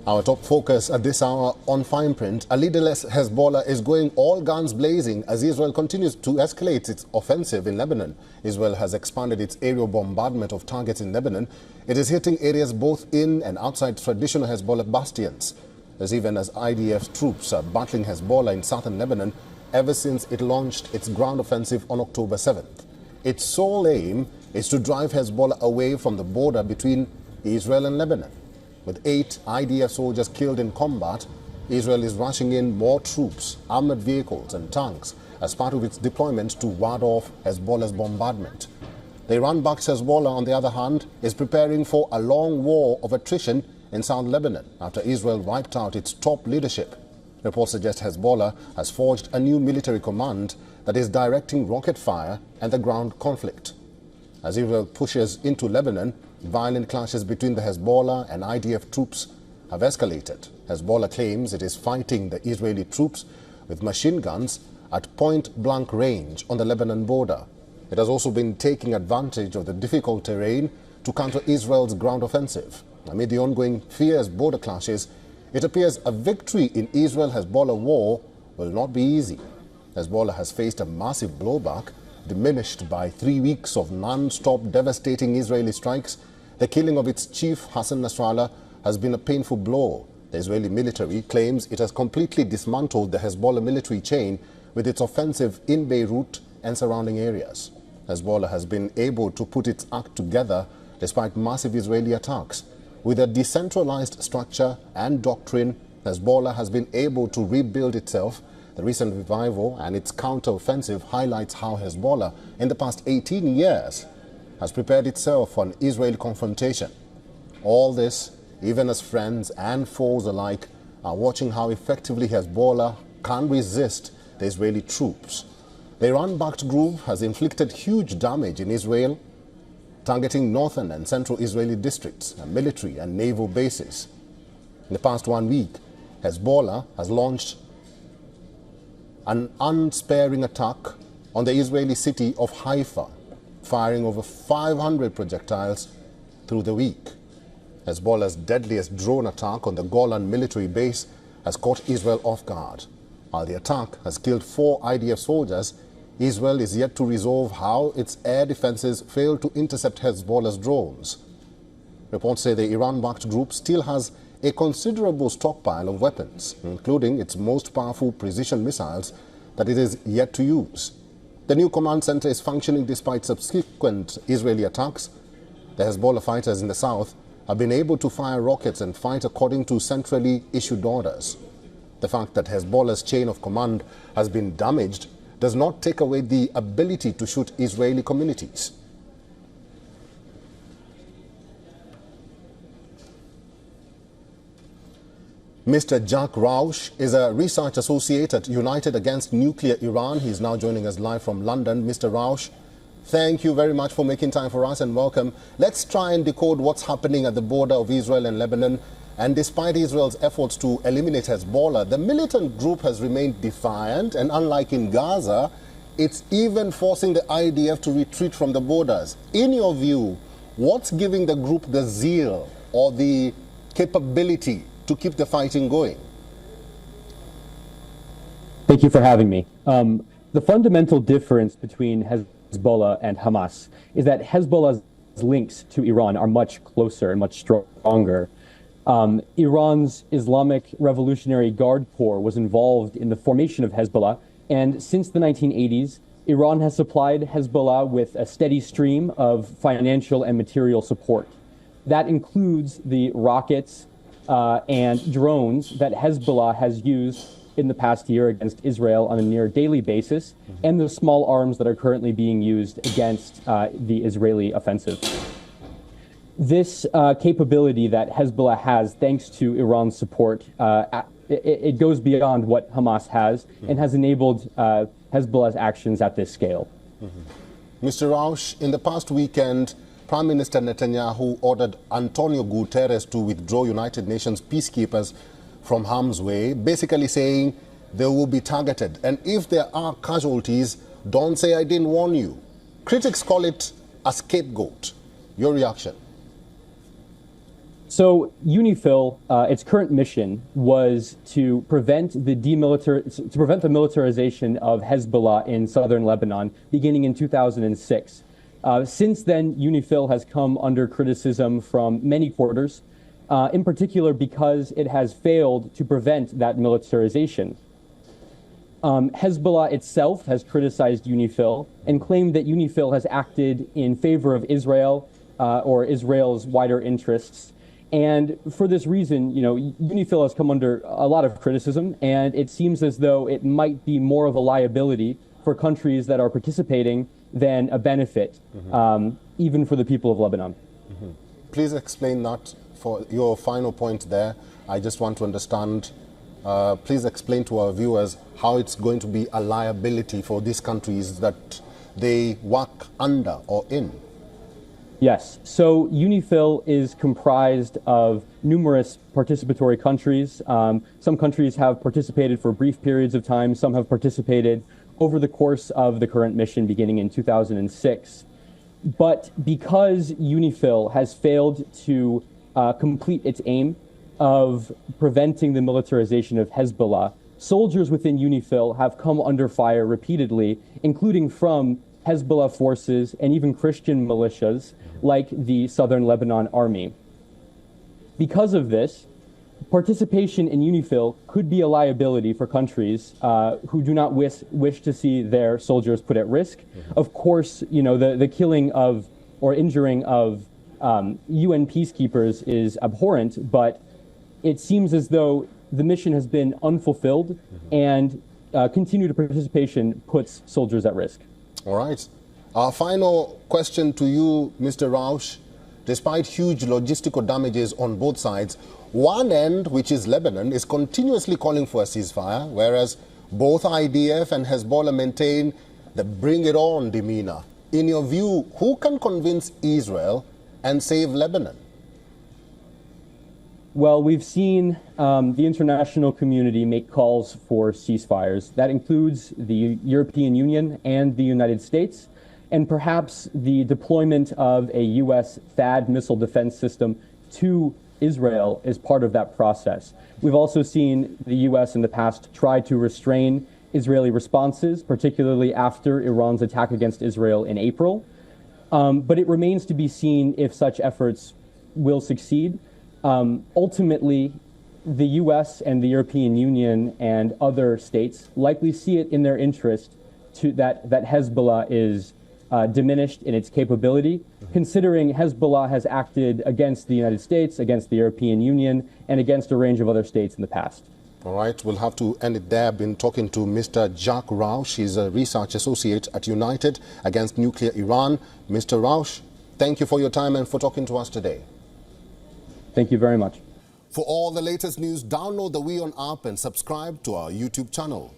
Our top focus at this hour on Fine Print. A leaderless Hezbollah is going all guns blazing as Israel continues to escalate its offensive in Lebanon. Israel has expanded its aerial bombardment of targets in Lebanon. It is hitting areas both in and outside traditional Hezbollah bastions. Even as IDF troops are battling Hezbollah in southern Lebanon ever since it launched its ground offensive on October 7th. Its sole aim is to drive Hezbollah away from the border between Israel and Lebanon. With 8 IDF soldiers killed in combat, Israel is rushing in more troops, armored vehicles and tanks as part of its deployment to ward off Hezbollah's bombardment. The Iran-backed Hezbollah, on the other hand, is preparing for a long war of attrition in South Lebanon after Israel wiped out its top leadership. Reports suggest Hezbollah has forged a new military command that is directing rocket fire and the ground conflict. As Israel pushes into Lebanon, violent clashes between the Hezbollah and IDF troops have escalated. Hezbollah claims it is fighting the Israeli troops with machine guns at point-blank range on the Lebanon border. It has also been taking advantage of the difficult terrain to counter Israel's ground offensive. Amid the ongoing fierce border clashes, it appears a victory in Israel-Hezbollah war will not be easy. Hezbollah has faced a massive blowback, diminished by 3 weeks of non-stop devastating Israeli strikes. The killing of its chief, Hassan Nasrallah, has been a painful blow. The Israeli military claims it has completely dismantled the Hezbollah military chain with its offensive in Beirut and surrounding areas. Hezbollah has been able to put its act together despite massive Israeli attacks. With a decentralized structure and doctrine, Hezbollah has been able to rebuild itself. The recent revival and its counter-offensive highlights how Hezbollah, in the past 18 years, has prepared itself for an Israeli confrontation. All this, even as friends and foes alike are watching how effectively Hezbollah can resist the Israeli troops. The Iran-backed group has inflicted huge damage in Israel, targeting northern and central Israeli districts, and military and naval bases. In the past 1 week, Hezbollah has launched an unsparing attack on the Israeli city of Haifa, firing over 500 projectiles through the week. Hezbollah's deadliest drone attack on the Golan military base has caught Israel off guard. While the attack has killed 4 IDF soldiers, Israel is yet to resolve how its air defenses failed to intercept Hezbollah's drones. Reports say the Iran-backed group still has a considerable stockpile of weapons, including its most powerful precision missiles that it is yet to use. The new command center is functioning despite subsequent Israeli attacks. The Hezbollah fighters in the south have been able to fire rockets and fight according to centrally issued orders. The fact that Hezbollah's chain of command has been damaged does not take away the ability to shoot Israeli communities. Mr. Jack Rausch is a research associate at United Against Nuclear Iran. He is now joining us live from London. Mr. Rausch, thank you very much for making time for us and welcome. Let's try and decode what's happening at the border of Israel and Lebanon. And despite Israel's efforts to eliminate Hezbollah, the militant group has remained defiant, and unlike in Gaza, it's even forcing the IDF to retreat from the borders. In your view, what's giving the group the zeal or the capability to keep the fighting going? Thank you for having me. The fundamental difference between Hezbollah and Hamas is that Hezbollah's links to Iran are much closer and much stronger. Iran's Islamic Revolutionary Guard Corps was involved in the formation of Hezbollah, and since the 1980s, Iran has supplied Hezbollah with a steady stream of financial and material support. That includes the rockets and drones that Hezbollah has used in the past year against Israel on a near daily basis, and the small arms that are currently being used against the Israeli offensive. This capability that Hezbollah has, thanks to Iran's support, it goes beyond what Hamas has and has enabled Hezbollah's actions at this scale. Mr. Rausch, in the past weekend, Prime Minister Netanyahu ordered Antonio Guterres to withdraw United Nations peacekeepers from harm's way, basically saying they will be targeted. And if there are casualties, don't say I didn't warn you. Critics call it a scapegoat. Your reaction? So UNIFIL, its current mission was to prevent the militarization of Hezbollah in southern Lebanon, beginning in 2006. Since then, UNIFIL has come under criticism from many quarters, in particular because it has failed to prevent that militarization. Hezbollah itself has criticized UNIFIL and claimed that UNIFIL has acted in favor of Israel or Israel's wider interests. And for this reason, UNIFIL has come under a lot of criticism, and it seems as though it might be more of a liability for countries that are participating than a benefit, even for the people of Lebanon. Please explain that for your final point there. I just want to understand, please explain to our viewers how it's going to be a liability for these countries that they work under or in. Yes. So UNIFIL is comprised of numerous participatory countries. Some countries have participated for brief periods of time. Some have participated over the course of the current mission beginning in 2006. But because UNIFIL has failed to complete its aim of preventing the militarization of Hezbollah, soldiers within UNIFIL have come under fire repeatedly, including from Hezbollah forces and even Christian militias like the Southern Lebanon Army. Because of this, participation in UNIFIL could be a liability for countries who do not wish to see their soldiers put at risk. Of course, the killing of or injuring of UN peacekeepers is abhorrent, but it seems as though the mission has been unfulfilled and continued participation puts soldiers at risk. All right. Our final question to you, Mr. Rausch. Despite huge logistical damages on both sides, one end, which is Lebanon, is continuously calling for a ceasefire, whereas both IDF and Hezbollah maintain the bring it on demeanor. In your view, who can convince Israel and save Lebanon? Well, we've seen the international community make calls for ceasefires. That includes the European Union and the United States, and perhaps the deployment of a U.S. THAAD missile defense system to Israel is part of that process. We've also seen the U.S. in the past try to restrain Israeli responses, particularly after Iran's attack against Israel in April. But it remains to be seen if such efforts will succeed. Ultimately, the U.S. and the European Union and other states likely see it in their interest that Hezbollah is diminished in its capability, considering Hezbollah has acted against the United States, against the European Union, and against a range of other states in the past. All right, we'll have to end it there. I've been talking to Mr. Jack Rausch. He's a research associate at United Against Nuclear Iran. Mr. Rausch, thank you for your time and for talking to us today. Thank you very much. For all the latest news, download the WION app and subscribe to our YouTube channel.